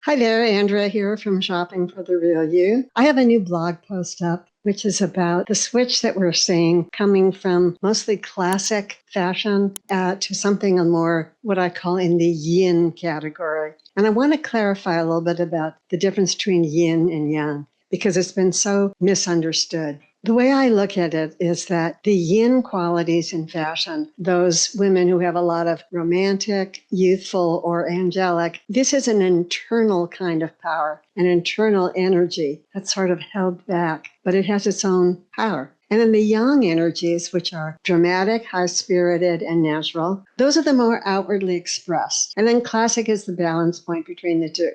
Hi there, Andrea here from Shopping for the Real You. I have a new blog post up, which is about the switch that we're seeing coming from mostly classic fashion to something more what I call in the yin category. And I want to clarify a little bit about the difference between yin and yang because it's been so misunderstood. The way I look at it is that the yin qualities in fashion, those women who have a lot of romantic, youthful, or angelic, this is an internal kind of power, an internal energy that's sort of held back, but it has its own power. And then the yang energies, which are dramatic, high-spirited, and natural, those are the more outwardly expressed. And then classic is the balance point between the two.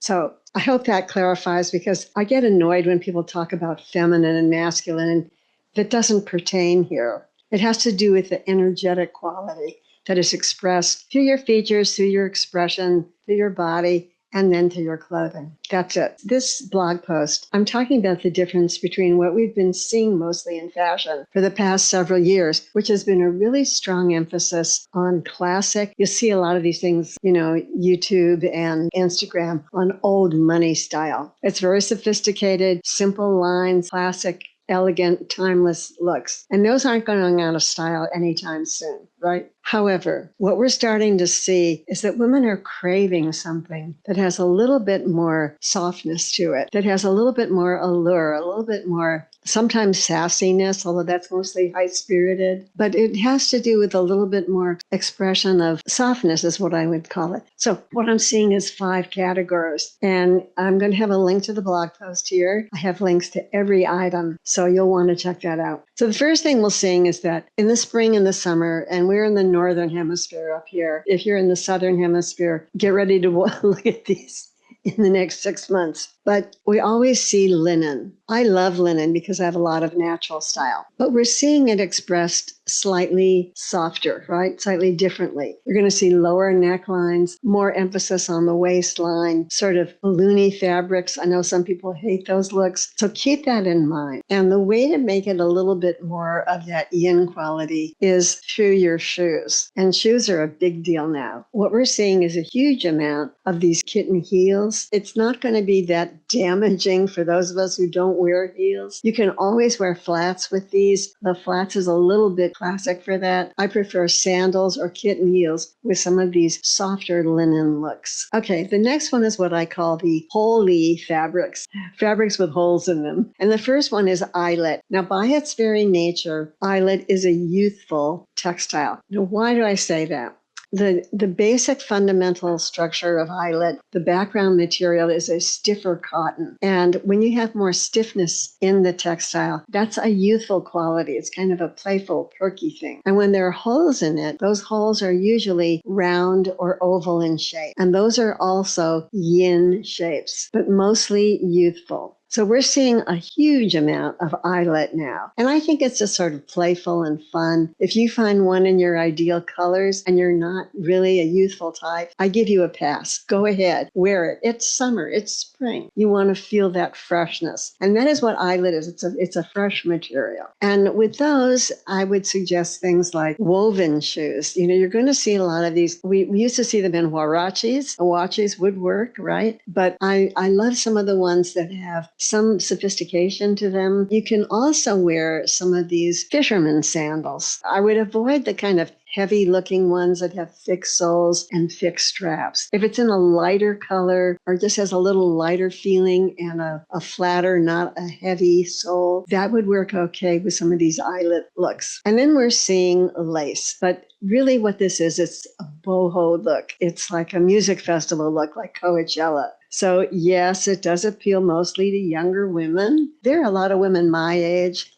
So I hope that clarifies because I get annoyed when people talk about feminine and masculine, and that doesn't pertain here. It has to do with the energetic quality that is expressed through your features, through your expression, through your body, and then through your clothing. That's it. This blog post, I'm talking about the difference between what we've been seeing mostly in fashion for the past several years, which has been a really strong emphasis on classic. You see a lot of these things, YouTube and Instagram on old money style. It's very sophisticated, simple lines, classic, elegant, timeless looks. And those aren't going out of style anytime soon, right? However, what we're starting to see is that women are craving something that has a little bit more softness to it, that has a little bit more allure, a little bit more sometimes sassiness, although that's mostly high-spirited. But it has to do with a little bit more expression of softness is what I would call it. So what I'm seeing is 5 categories. And I'm going to have a link to the blog post here. I have links to every item, so you'll want to check that out. So the first thing we're seeing is that in the spring and the summer, and we're in the northern hemisphere up here. If you're in the southern hemisphere, get ready to look at these in the next 6 months. But we always see linen. I love linen because I have a lot of natural style. But we're seeing it expressed slightly softer, right? Slightly differently. You're going to see lower necklines, more emphasis on the waistline, sort of loony fabrics. I know some people hate those looks. So keep that in mind. And the way to make it a little bit more of that yin quality is through your shoes. And shoes are a big deal now. What we're seeing is a huge amount of these kitten heels. It's not going to be that damaging for those of us who don't wear heels. You can always wear flats with these. The flats is a little bit classic for that. I prefer sandals or kitten heels with some of these softer linen looks. Okay, the next one is what I call the holy fabrics, fabrics with holes in them. And the first one is eyelet. Now, by its very nature, eyelet is a youthful textile. Now, why do I say that? The basic fundamental structure of eyelet, the background material is a stiffer cotton. And when you have more stiffness in the textile, that's a youthful quality. It's kind of a playful, perky thing. And when there are holes in it, those holes are usually round or oval in shape. And those are also yin shapes, but mostly youthful. So we're seeing a huge amount of eyelet now. And I think it's just sort of playful and fun. If you find one in your ideal colors and you're not really a youthful type, I give you a pass. Go ahead, wear it. It's summer, it's spring. You want to feel that freshness. And that is what eyelet is. It's a fresh material. And with those, I would suggest things like woven shoes. You're going to see a lot of these. We used to see them in huaraches. Huaraches would work, right? But I love some of the ones that have some sophistication to them. You can also wear some of these fisherman sandals. I would avoid the kind of heavy looking ones that have thick soles and thick straps. If it's in a lighter color or just has a little lighter feeling and a flatter, not a heavy sole, that would work okay with some of these eyelet looks. And then we're seeing lace, but really what this is, it's a boho look. It's like a music festival look, like Coachella. So yes, it does appeal mostly to younger women. There are a lot of women my age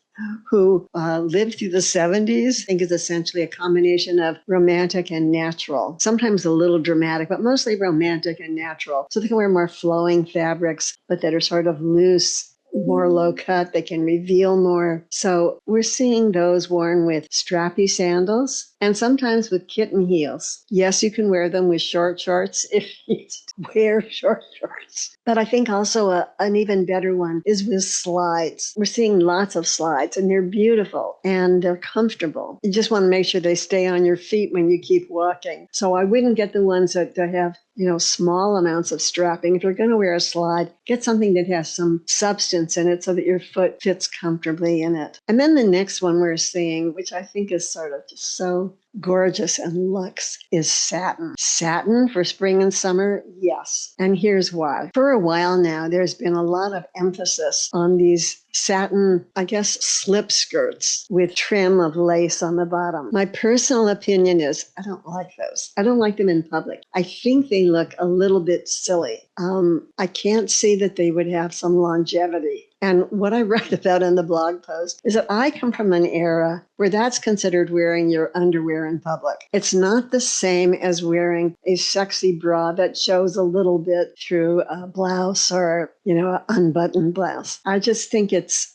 who lived through the 70s. I think it's essentially a combination of romantic and natural, sometimes a little dramatic, but mostly romantic and natural. So they can wear more flowing fabrics, but that are sort of loose, more low cut. They can reveal more. So we're seeing those worn with strappy sandals. and sometimes with kitten heels. Yes, you can wear them with short shorts if you wear short shorts. But I think also an even better one is with slides. We're seeing lots of slides, and they're beautiful and they're comfortable. You just want to make sure they stay on your feet when you keep walking. So I wouldn't get the ones that have, small amounts of strapping. If you're going to wear a slide, get something that has some substance in it so that your foot fits comfortably in it. And then the next one we're seeing, which I think is sort of just so gorgeous and luxe, is satin. Satin for spring and summer? Yes. And here's why. For a while now, there's been a lot of emphasis on these satin, I guess, slip skirts with trim of lace on the bottom. My personal opinion is I don't like those. I don't like them in public. I think they look a little bit silly. I can't see that they would have some longevity. And what I write about in the blog post is that I come from an era where that's considered wearing your underwear in public. It's not the same as wearing a sexy bra that shows a little bit through a blouse or, an unbuttoned blouse. I just think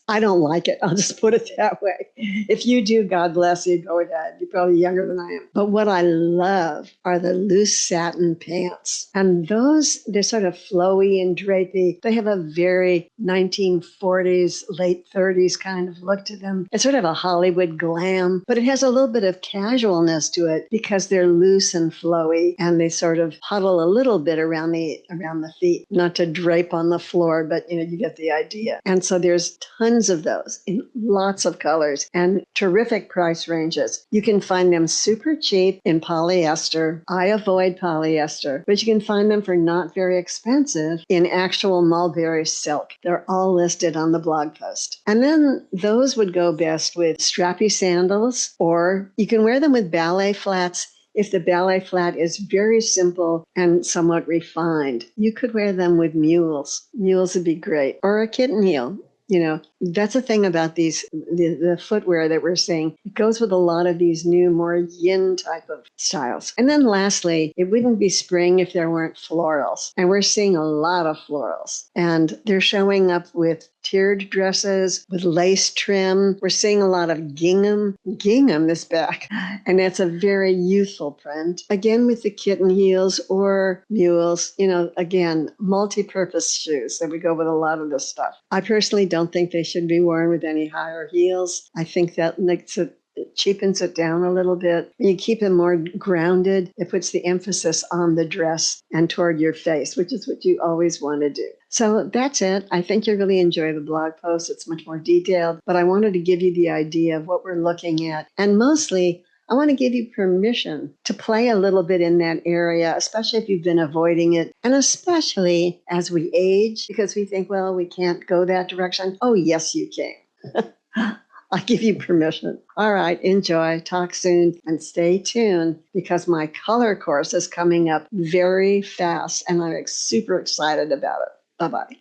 I don't like it. I'll just put it that way. If you do, God bless you, go ahead. You're probably younger than I am. But what I love are the loose satin pants. And those, they're sort of flowy and drapey. They have a very 1940s, late 30s kind of look to them. It's sort of a Hollywood glam, but it has a little bit of casualness to it because they're loose and flowy and they sort of huddle a little bit around the feet, not to drape on the floor, but you get the idea. And so there's tons of those in lots of colors and terrific price ranges. You can find them super cheap in polyester. I avoid polyester, but you can find them for not very expensive in actual mulberry silk. They're all listed on the blog post. And then those would go best with strappy sandals, or you can wear them with ballet flats. If the ballet flat is very simple and somewhat refined, you could wear them with mules. Mules would be great. Or a kitten heel. That's the thing about the footwear that we're seeing. It goes with a lot of these new, more yin type of styles. And then lastly, it wouldn't be spring if there weren't florals. And we're seeing a lot of florals. And they're showing up with tiered dresses with lace trim. We're seeing a lot of gingham is back. And that's a very youthful print. Again, with the kitten heels or mules, again, multi-purpose shoes that would go with a lot of this stuff. I personally don't think they should be worn with any higher heels. I think that makes it cheapens it down a little bit. You keep them more grounded. It puts the emphasis on the dress and toward your face, which is what you always want to do. So that's it. I think you'll really enjoy the blog post. It's much more detailed, but I wanted to give you the idea of what we're looking at. And mostly, I want to give you permission to play a little bit in that area, especially if you've been avoiding it, and especially as we age, because we think, well, we can't go that direction. Oh, yes, you can. I give you permission. All right, enjoy, talk soon, and stay tuned because my color course is coming up very fast, and I'm super excited about it. Bye-bye.